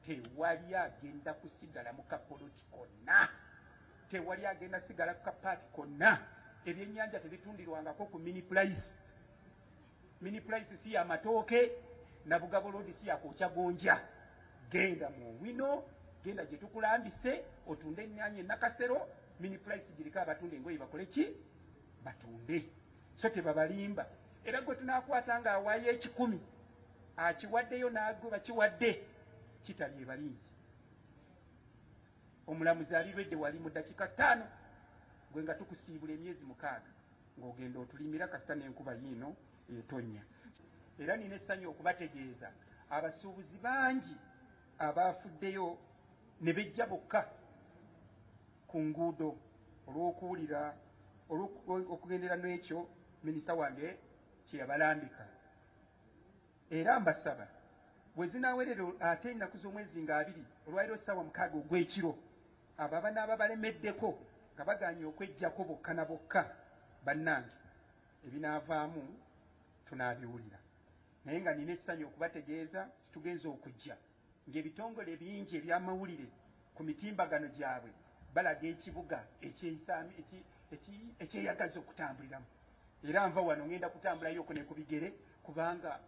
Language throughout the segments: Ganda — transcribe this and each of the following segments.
tewali agenda kusigala mu kapoloti konna, tewali agenda sigala ku kapaaki konna. Ebyennyanja tebitundirwangako ku mini price. Mini price si amatooke, na Bugabo Road si yakookya gonja. Genda mu wino, genda gye tukulambise, otunde ennyaanya Nakasero, mini price girika abatunda engoye bakole ki? Batunde. So tebabalimba. Era gwe tunaakwata nga awaayo 10, akiwaddeyo n'agwe bakiwadde, kitali ebalinzi. Omulamuzi alirwedde wali mu dakiika 5, gwe nga tukusiibula emyezi 6 ng'ogenda otulimira kasita n'enkuba yiino etonnya. Era nina essanyu okubategeeza abasuubuzi bangi abaafuddeyo ne bejja bokka ku nguudo olw'okuwulira okugendera n'ekyo minisita wange kye yabalambika. Era mbasaba bwe zinaawerera ate ennaku z'omwezi nga 2 olwaliro ssaawa 6 ogw'ekiro, abo abanaaba balemeddeko nga baganye okwejjako bokka na bokka, bannange ebinaavaamu tunaabiwulira. Naye nga nina essanyu okubategeeza tugenza okujja ng'ebitongole bingi eby'amawulire ku mitimbagano gyabwe balaga ekibuga ekyeyagaza okutambuliramu. Era nva wano ngenda kutambulayo ne ku bigere kubanga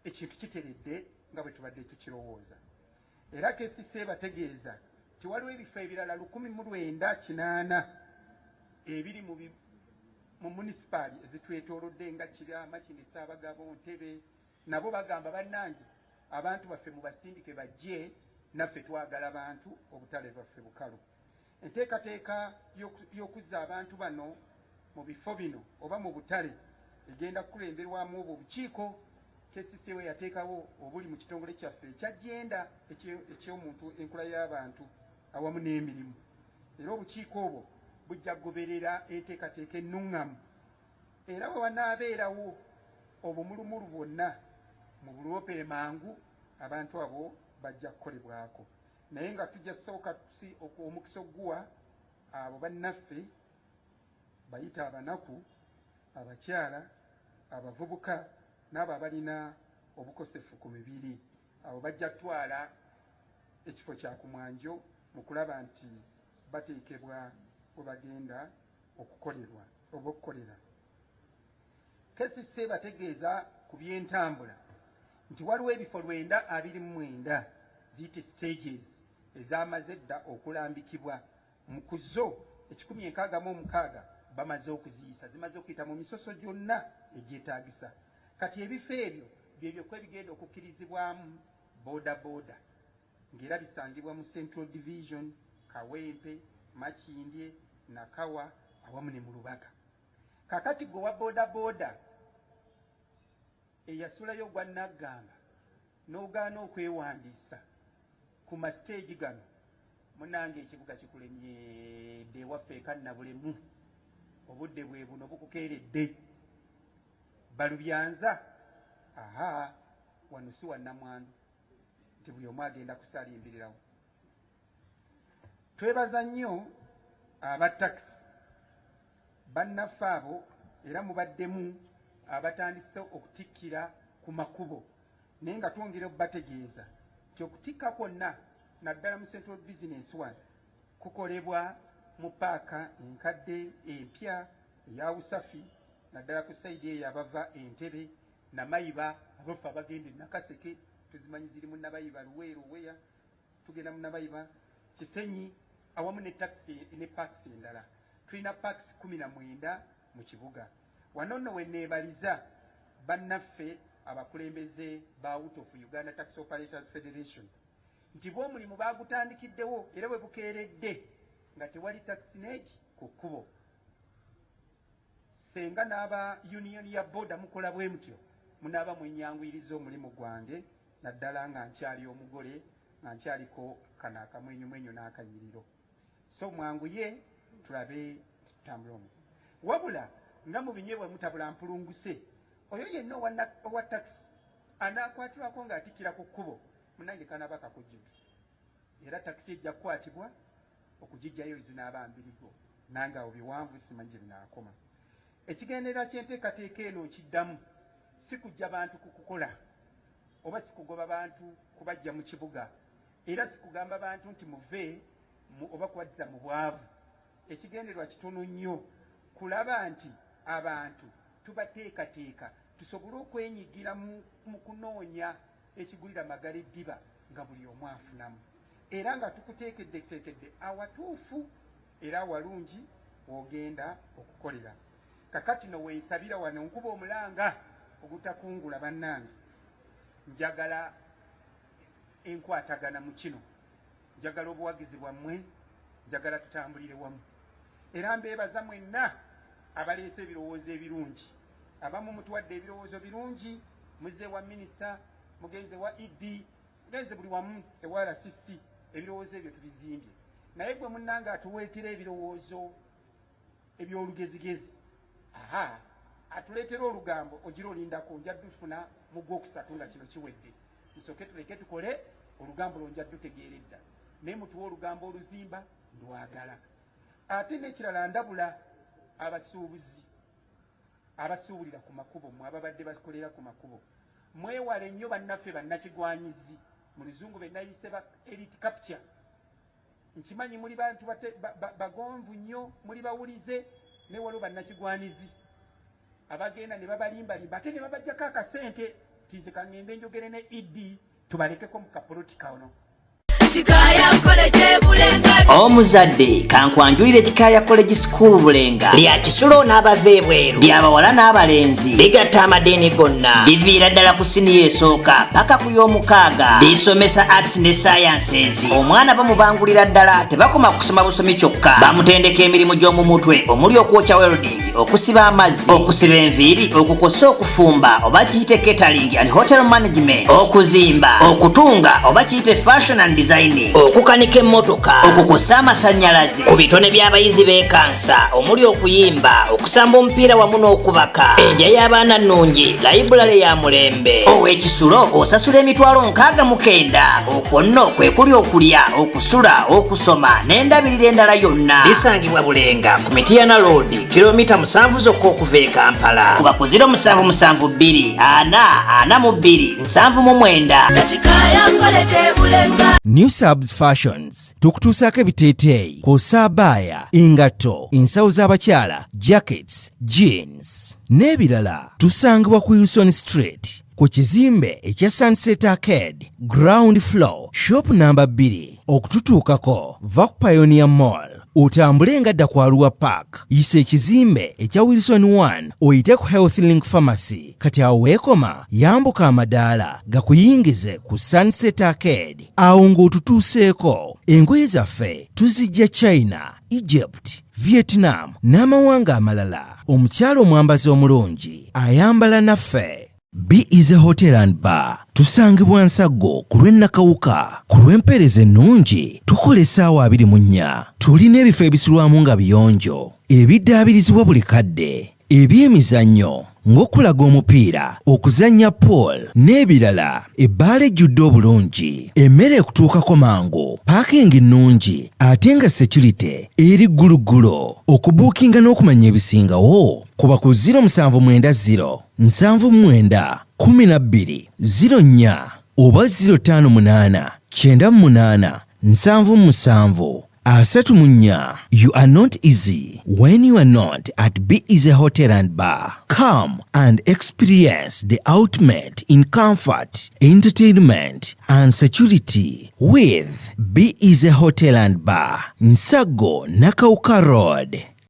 ekintu kiteredde nga bwe tubadde tukirowooza. Era KCCA bategeeza nti waliwo ebifo ebirala 1980 ebiri mu munisipaali ezitwetoolodde nga Kirama, Kinisabagabo, Ntebe. Nabo bagamba bannange abantu baffe mubasindike bajje, naffe twagala abantu, obutale bwaffe bukalu. Enteekateeka y'okuzza abantu bano mu bifo bino oba mu butale egenda kukulemberwamu obwo obukiiko KCCA we yateekawo obuli mu kitongole kyaffe eky'agenda eky'omuntu enkula y'abantu awamu n'emirimu. Era obukiiko obwo bujja kugoberera enteekateeka ennuŋŋamu. Era bwe wanaabeerawo obumulumulu bwonna mu buloope mangu, abantu abo bajja kukolebwako. Naye nga tujja sooka omukisa oguwa abo bannaffe bayita abanaku, abakyala, abavubuka n'abo abalina obukosefu ku mibiri. Abo bajja kutwala ekifo kya kumwanjo mu kulaba nti bateekebwa we bagenda okukolerwa oba okukolera. KCCA bategeeza ku by'entambula nti waliwo ebifo 929 ziyite stages ezamaze dda okulambikibwa. Mu kuzo 166 bamaze okuziyisa, zimaze okuyita mu misoso gyonna egyetaagisa. Kati ebifo ebyo byebyo ebigenda okukkirizibwamu boda ng'era bisangibwa mu Central Division, Kawempe, Makindye, Nakawa awamu ne mu Lubaga. Kakati gwe wa boda eyasulayo gwa Naggamba n'ogaana okwewandiisa ku masiteegi gano, munange ekibuga kikulemyedde ewaffe ekannabulemu, obudde bwe buno bukukeeredde. Balubyanza wano si wannamwandu nti buli omu agenda kusalimbirirawo. Twebaza nnyo abatakisi bannaffe abo, era mubaddemu abatandise okutikkira ku makubo, naye nga twongera okubategeeza nti okutikka kwonna naddala mu Central Business 1 kukolebwa mu paaka enkadde empya eya Usafi, naddala ku sayidi eyo abava Entebe, Namayiba abaffe abagenda e Nakaseke tuzimanyi ziri mu Nabayiba, Luweero, Weya, tugenda mu Nabayiba, Kisenyi awamu ne taxi ne parks endala. Tulina parks 19 mu kibuga. Wano nno we neebaliza bannaffe abakulembeze ba Out of Uganda Taxi Operators Federation nti bw'omulimu baagutandikiddewo era bwe bukeeredde nga tewali taxi neegi ku kkubo. Senga n'aba union ya boda mukola bwe mutyo, munaaba mwenyanguyiriza omulimu gwange, naddala nga nkyali omugole, nga nkyaliko kano akamwenyumwenyu n'akanyiriro. So mwanguye tulabe tutambula omu. Wabula nga mu binyeebwa mutabula mpulunguse, oyo yenna owa taxi anaakwatibwako ng'atikkira ku kkubo, munange kanaaba kakujjusi. Era taxi ejja kukwatibwa okugijjayo zinaaba mbirigo, nange awo biwanvu simanyi gye binaakoma. Ekigendererwa ky'enteekateeka eno nkiddamu si kujja bantu ku kukola oba si kugoba bantu kubajja mu kibuga, era sikugamba bantu nti muve oba kubaziza mu bwavu. Ekigendererwa kitono nnyo kulaba nti abantu tubateekateeka tusobole okwenyigira mu kunoonya ekigulira Magala eddiba nga buli omu afunamu, era nga tukuteekeddeteekedde awatuufu era walungi w'ogenda okukolera. Kakati no weesabira wano nkuba omulanga ogutakungula bannange, njagala enkwatagana mu kino, njagala obuwagizi bwammwe, njagala tutambulire wamu, era mbeebaza mwenna abaleese ebirowoozo ebirungi. Abamu mutuwadde ebirowoozo birungi, muze wa minisita, mugenze wa ED, mugenze buli wamu ewa RCC, ebirowoozo ebyo tubizimbye. Naye gwe munnanga atuweetera ebirowoozo eby'olugezigezi, atuleetera olugambo ogira olindako nja dufuna mu Gwokusatu nga kino kiwedde, nsooke tuleke tukole olugambo lwonja dutegeera edda, naye mutuwa olugambo oluzimba ndwagala. Ate n'ekirala ndabula abasuubuzi abasuubulira ku makubo, mwe ababadde bakolera ku makubo, mwewale nnyo bannaffe bannakigwanyizi, mu luzungu be nayise ba elite capture. Nkimanyi muli bantu bagonvu nnyo, muli bawulize, naye waliwo bannakigwanizi abagenda ne babalimbalimba ate ne babajjako akasente tize kangende njogere ne ED tubalekeko mu kapolotika ono. Omuzadde kankwanjulire Ekikaaya College School Bulenga lya kisulo n'abava ebweru, ly'abawala n'abalenzi, ligatta amadeeni gonna, liviira ddala ku siniya esooka paka ku y'omukaaga, lisomesa arts ne sciences. Omwana bamubangulira ddala, tebakoma kusoma busomi kyokka, bamutendeka emirimu gy'omu mutwe omuli okwokya welding, okusiba amazzi, okusiba enviiri, okukosa okufumba oba kiyite catering and hotel management, okuzimba, okutunga oba kiyite fashion and design, okukanika emmotoka, okukosa amasannyalaze, ku bitone by'abayizi b'ekansa omuli okuyimba, okusamba omupiira wamu n'okubaka, endya y'abaana nnungi, layibulale ya mulembe. Ow'ekisulo osasula emitwalo 69. Okwo nno kwe kuli okulya, okusula, okusoma n'endabirira endala yonna. Lisangibwa Bulenga ku Mityana Road, kilomita 7 zokka okuva e Kampala. Kuba ku 0772 442 799. New Subs Fashions tukutuusaako ebiteeteeyi kw'ossa abaya, engatto, ensawo z'abakyala, jackets, jeans n'ebirala. Tusangibwa ku Wilson Street ku kizimbe ekya Sunset Arcade ground floor shop number 2. Okututuukako va ku Pioneer Mall, otambule nga dda ku Arua Park, yisa ekizimbe ekya Wilson 1 oyite ku Health Link Pharmacy. Kati awo weekoma yambuka amadaala gakuyingize ku Sunset Arcade. Awo ng'otutuuseeko, engoye zaffe tuzijja China, Egypt, Vietnam n'amawanga amalala. Omukyala omwambazi omulungi ayambala naffe. B is a Hotel and Bar. Tusangibwa Nsaggo ku lw'Ennakawuka. Ku lw'empeereza ennungi tukola essaawa 24. Tulina ebifo ebisulwamu nga biyonjo, ebiddaabirizibwa buli kadde, eby'emizannyo ng'okulaga omupiira, okuzannya pool n'ebirala. Ebbaala ejjudde obulungi, emmere ekutuukako mangu, paakingi nnungi ate nga security eri gguluggulo. Okubuukinga n'okumanya ebisingawo kuba ku 0790 79 12 04 oba 058 98 77 34. You are not easy when you are not at B is a Hotel and Bar. Come and experience the ultimate in comfort, entertainment and security with B is a Hotel and Bar, Nsaggo, Nakawuka Road.